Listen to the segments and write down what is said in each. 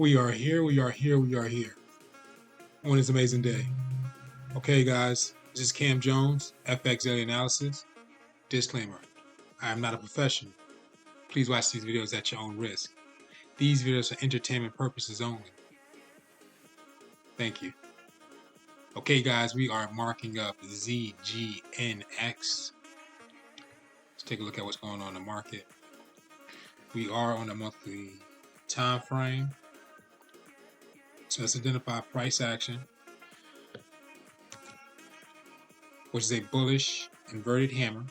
We are here, we are here, we are here on this amazing day. Okay, guys, this is Cam Jones, FX Daily Analysis. Disclaimer, I am not a professional. Please watch these videos at your own risk. These videos are for entertainment purposes only. Thank you. Okay, guys, we are marking up ZGNX. Let's take a look at what's going on in the market. We are on a monthly time frame. So let's identify price action, which is a bullish inverted hammer.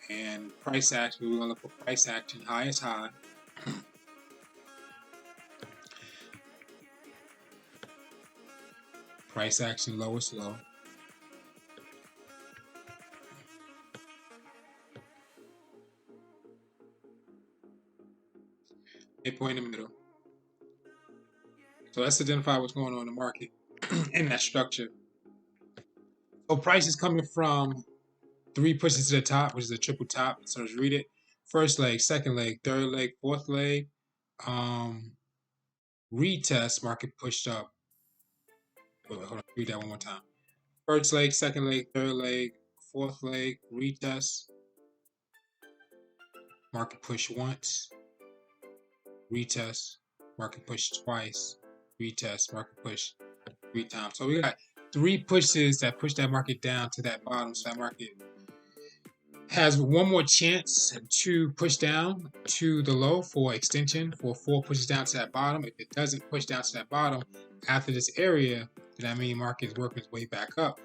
And price action, we're going to look for price action, highest high. Price action, lowest low. Midpoint in the middle. So let's identify what's going on in the market in that structure. So price is coming from 3 pushes to the top, which is a triple top. So let's read it. First leg, second leg, third leg, fourth leg. Retest, market pushed up. Hold on, read that one more time. First leg, second leg, third leg, fourth leg, retest. Market push once. Retest, market push twice. Retest, market push 3 times. So we got 3 pushes that push that market down to that bottom. So that market has one more chance to push down to the low for extension for 4 pushes down to that bottom. If it doesn't push down to that bottom after this area, then that means market is working its way back up.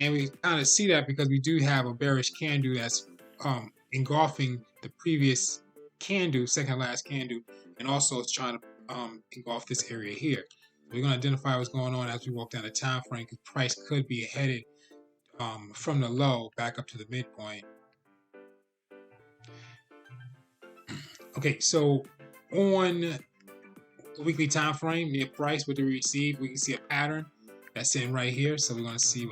And we kind of see that because we do have a bearish candle that's engulfing the previous candle, second last candle, and also it's trying to engulf this area here. We're going to identify what's going on as we walk down the time frame, because price could be headed from the low back up to the midpoint. Okay, so on the weekly time frame, near price, what do we receive? We can see a pattern that's sitting right here. So we're going to see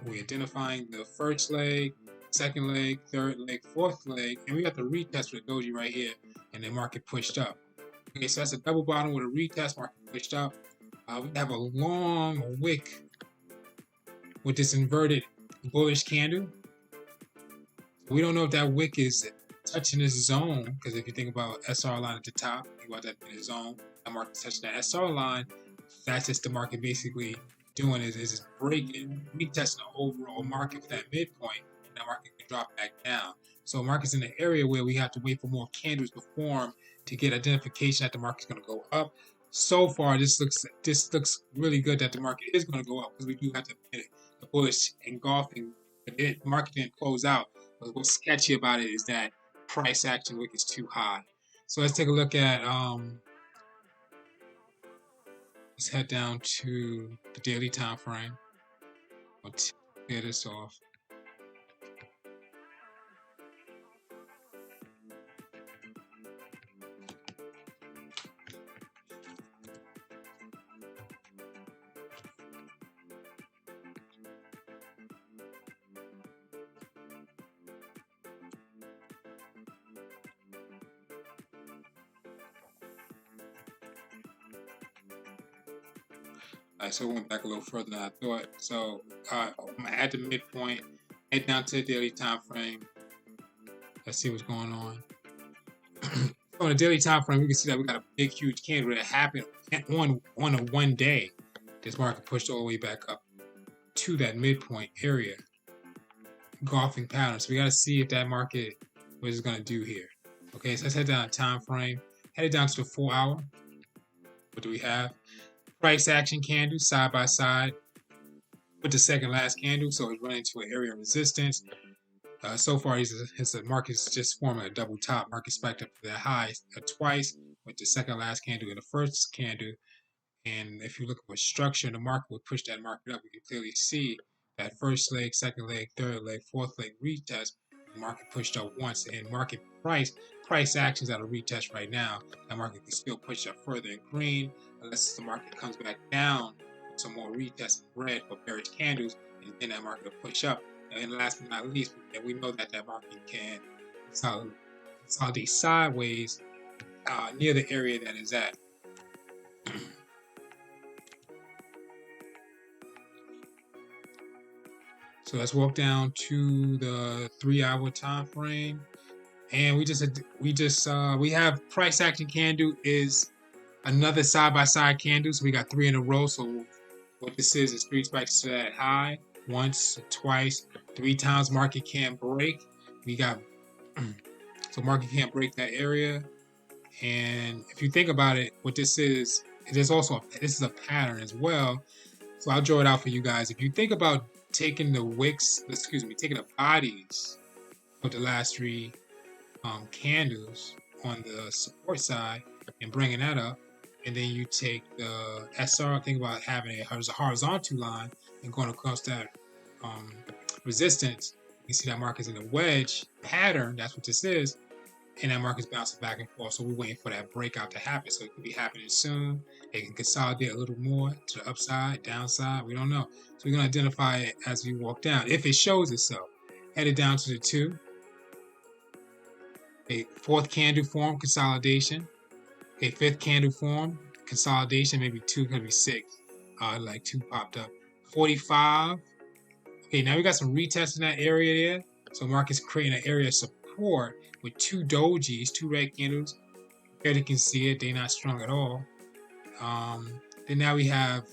we're identifying the first leg, second leg, third leg, fourth leg, and we got the retest with the doji right here, and the market pushed up. Okay, so that's a double bottom with a retest, market pushed up. We have a long wick with this inverted bullish candle. We don't know if that wick is touching this zone, because if you think about SR line at the top, think about that in the zone, that market's touching that SR line. That's just the market basically doing is breaking, retesting the overall market for that midpoint, and that market can drop back down. So market's in the area where we have to wait for more candles to form to get identification that the market's going to go up. So far, this looks really good that the market is going to go up, because we do have to admit it. The bullish engulfing, the market didn't close out. But what's sketchy about it is that price action wick is too high. So let's take a look at let's head down to the daily time frame. I'll clear this off. So I went back a little further than I thought. So I'm at the midpoint, head down to the daily time frame. Let's see what's going on. On the daily time frame, we can see that we got a big, huge candle that happened on a 1 day. This market pushed all the way back up to that midpoint area, golfing pattern. So we got to see if that market, what it's going to do here. Okay, so let's head down to time frame. Headed down to the 4 hour. What do we have? Price action candle side by side with the second last candle, so it's running into an area of resistance. So far, the market's just forming a double top. Market spiked up to the high twice with the second last candle and the first candle. And if you look at what structure, the market would push that market up. You can clearly see that first leg, second leg, third leg, fourth leg retest. The market pushed up once, and market price actions at a retest right now. That market can still push up further in green, unless the market comes back down with some more retest in red for bearish candles, and then that market will push up. And last but not least, we know that market can consolidate sideways near the area that is at. So let's walk down to the 3-hour time frame, and we have price action candle is another side-by-side candle. So we got 3 in a row. So what this is 3 spikes to that high, once, twice, 3 times. Market can't break. We got so market can't break that area. And if you think about it, what this is, this is a pattern as well. So I'll draw it out for you guys. If you think about taking the taking the bodies of the last 3 candles on the support side and bringing that up, and then you take the SR, think about having a horizontal line and going across that resistance. You see that market's in a wedge pattern. That's what this is. And that market's bouncing back and forth. So we're waiting for that breakout to happen. So it could be happening soon. It can consolidate a little more to the upside, downside. We don't know. So we're going to identify it as we walk down. If it shows itself, headed down to the 2. A 4th candle form, consolidation. A 5th candle form, consolidation. Maybe 2, could be 6. Like 2 popped up. 45. Okay, now we got some retests in that area there. So market's creating an area of support with 2 dojis, 2 red candles. Barely can see it. They're not strong at all. Then now we have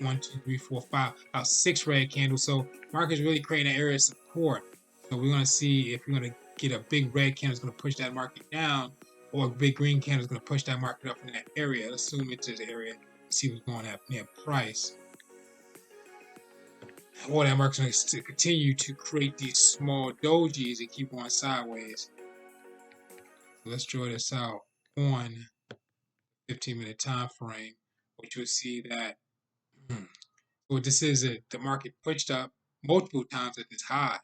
1, 2, 3, 4, 5, about 6 red candles. So market's really creating an area of support. So we're going to see if we're going to get a big red candle that's going to push that market down, or a big green candle is going to push that market up in that area. Let's zoom into the area and see what's going on near price. Or that market's going to continue to create these small dojis and keep going sideways. So let's draw this out on 15-minute time frame, which you'll see that what this is, the market pushed up multiple times at this high.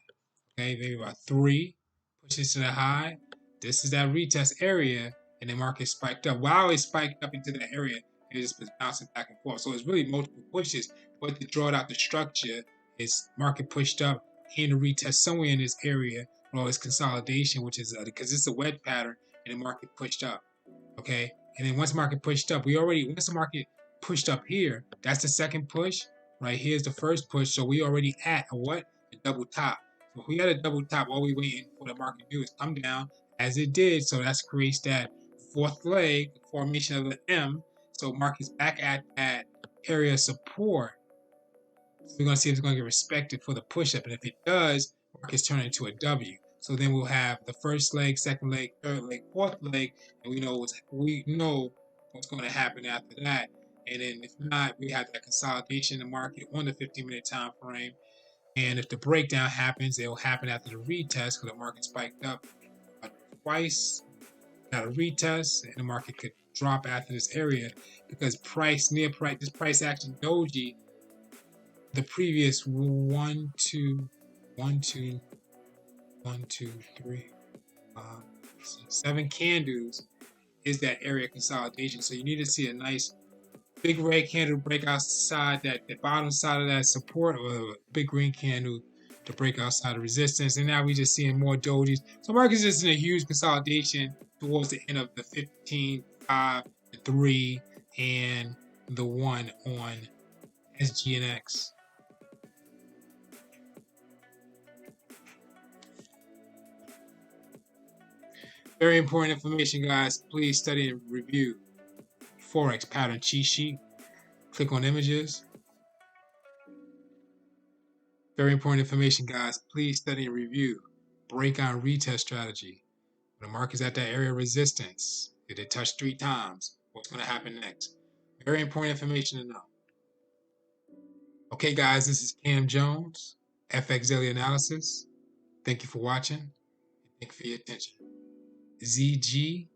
Okay, maybe about 3 pushes to the high. This is that retest area, and the market spiked up. While it spiked up into that area, it just was bouncing back and forth. So it's really multiple pushes, but to draw out the structure, is market pushed up and a retest somewhere in this area, or this consolidation, which is because it's a wedge pattern, and the market pushed up. Okay, and then once market pushed up, once the market pushed up here, that's the second push. Right here's the first push, so we already at a what? A double top. So if we had a double top, all we waiting for the market to do is come down as it did. So that creates that 4th leg, formation of the M. So market's back at that area of support. So we're gonna see if it's gonna get respected for the push up, and if it does, market's turning into a W. So then we'll have the first leg, second leg, third leg, 4th leg, and we know what's going to happen after that. And then if not, we have that consolidation in the market on the 15-minute time frame. And if the breakdown happens, it will happen after the retest, because the market spiked up twice, got a retest, and the market could drop after this area because this price action doji, the previous 1, 2, 1, 2, 1, 2, 3, 5, 6, 7 candles is that area consolidation. So you need to see a nice big red candle break outside the bottom side of that support, or a big green candle to break outside the resistance. And now we're just seeing more dojis. So market's just in a huge consolidation towards the end of the 15, 5, 3, and the 1 on Zgnx. Very important information, guys. Please study and review. Forex pattern cheat sheet. Click on images. Very important information, guys. Please study and review. Breakout retest strategy. When the market's at that area of resistance, did it touch 3 times? What's going to happen next? Very important information to know. Okay, guys, this is Cam Jones, FX Daily Analysis. Thank you for watching. Thank you for your attention. ZGNX.